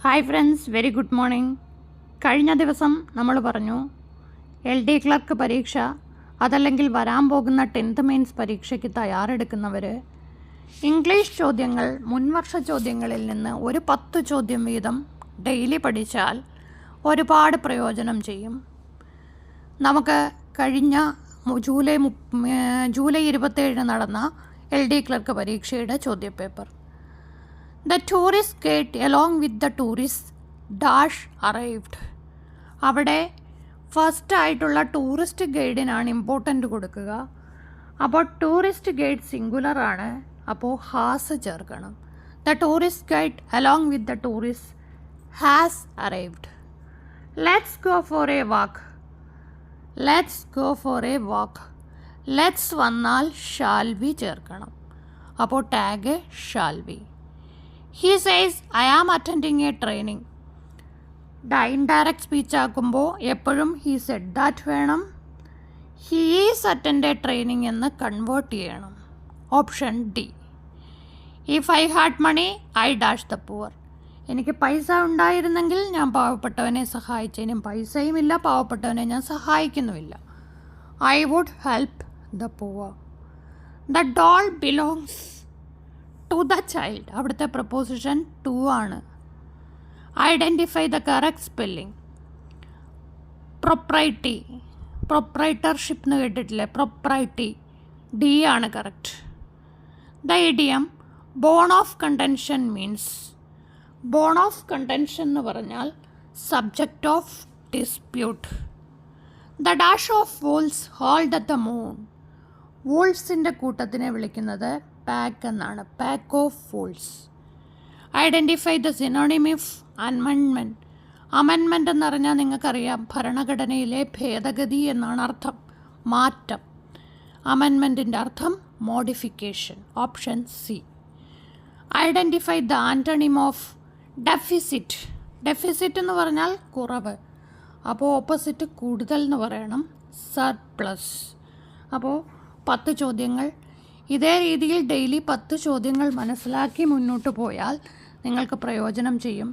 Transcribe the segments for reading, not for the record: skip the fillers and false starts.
Hi friends, very good morning. കഴിഞ്ഞ ദിവസം നമ്മൾ പറഞ്ഞു LD ക്ലർക്ക് പരീക്ഷ അതല്ലെങ്കിൽ വരാൻ പോകുന്ന 10th മെയിൻസ് പരീക്ഷയ്ക്ക് തയ്യാറെടുക്കുന്നവർ ഇംഗ്ലീഷ് ചോദ്യങ്ങൾ മുൻവർഷ ചോദ്യങ്ങളിൽ നിന്ന് ഒരു 10 ചോദ്യം വീതം ഡെയിലി പഠിച്ചാൽ ഒരുപാട് പ്രയോജനം ചെയ്യും. നമുക്ക് കഴിഞ്ഞ ജൂലൈ 27 നടന്ന LD ക്ലർക്ക് പരീക്ഷയുടെ ചോദ്യപേപ്പർ, The tourist guide along with the tourist dash arrived. അവിടെ ഫസ്റ്റ് ആയിട്ടുള്ള ടൂറിസ്റ്റ് ഗൈഡിനാണ് ഇമ്പോർട്ടൻ്റ് കൊടുക്കുക. അപ്പോൾ ടൂറിസ്റ്റ് ഗൈഡ് സിംഗുലർ ആണ്, അപ്പോൾ ഹാസ് ചേർക്കണം. The tourist guide along with the tourist has arrived. Let's go for a walk. Let's go for a walk. Let's വന്നാൽ shall we ചേർക്കണം. അപ്പോൾ tag shall we. He says, I am attending a training. Indirect speech ആക്കുമ്പോൾ എപ്പോഴും he said that വേണം. He is attend a training എന്ന് convert ചെയ്യണം. Option D. If I had money, I dash the poor. എനിക്ക് പൈസ ഉണ്ടായിരുന്നെങ്കിൽ ഞാൻ പാവപ്പെട്ടവനെ സഹായിച്ചേനും. പൈസയുമില്ല, പാവപ്പെട്ടവനെ ഞാൻ സഹായിക്കുന്നുമില്ല. I would help the poor. The doll belongs to the child. അവിടുത്തെ പ്രപ്പോസിഷൻ ടു ആണ്. Identify the correct spelling. Propriety, proprietorship എന്ന് കേട്ടിട്ടില്ലേ? പ്രൊപ്രൈറ്റി, ഡി ആണ് correct. The idiom bone of contention means, bone of contention എന്ന് പറഞ്ഞാൽ subject of dispute. The dash of wolves hold at the moon. വൂൾസിൻ്റെ കൂട്ടത്തിനെ വിളിക്കുന്നത് pack എന്നാണ്. Pack of wolves. Identify the synonym of amendment. Amendment എന്ന് പറഞ്ഞാൽ നിങ്ങൾക്കറിയാം, ഭരണഘടനയിലെ ഭേദഗതി എന്നാണ് അർത്ഥം, മാറ്റം. അമെൻമെൻറ്റിൻ്റെ അർത്ഥം modification. Option C. Identify the antonym of deficit. Deficit എന്ന് പറഞ്ഞാൽ കുറവ്, അപ്പോൾ ഓപ്പോസിറ്റ് കൂടുതൽ എന്ന് പറയണം, സർപ്ലസ്. അപ്പോൾ 10 ചോദ്യങ്ങൾ ഇതേ രീതിയിൽ ഡെയിലി 10 ചോദ്യങ്ങൾ മനസ്സിലാക്കി മുന്നോട്ട് പോയാൽ നിങ്ങൾക്ക് പ്രയോജനം ചെയ്യും.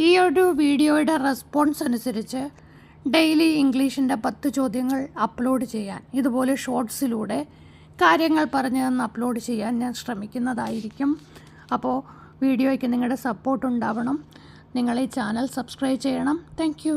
ഈ ഒരു വീഡിയോയുടെ റെസ്പോൺസ് അനുസരിച്ച് ഡെയിലി ഇംഗ്ലീഷിൻ്റെ 10 ചോദ്യങ്ങൾ അപ്ലോഡ് ചെയ്യാൻ, ഇതുപോലെ ഷോർട്സിലൂടെ കാര്യങ്ങൾ പറഞ്ഞു തന്ന് അപ്ലോഡ് ചെയ്യാൻ ഞാൻ ശ്രമിക്കുന്നതായിരിക്കും. അപ്പോൾ വീഡിയോയ്ക്ക് നിങ്ങളുടെ സപ്പോർട്ട് ഉണ്ടാവണം. നിങ്ങൾ ഈ ചാനൽ സബ്സ്ക്രൈബ് ചെയ്യണം. താങ്ക്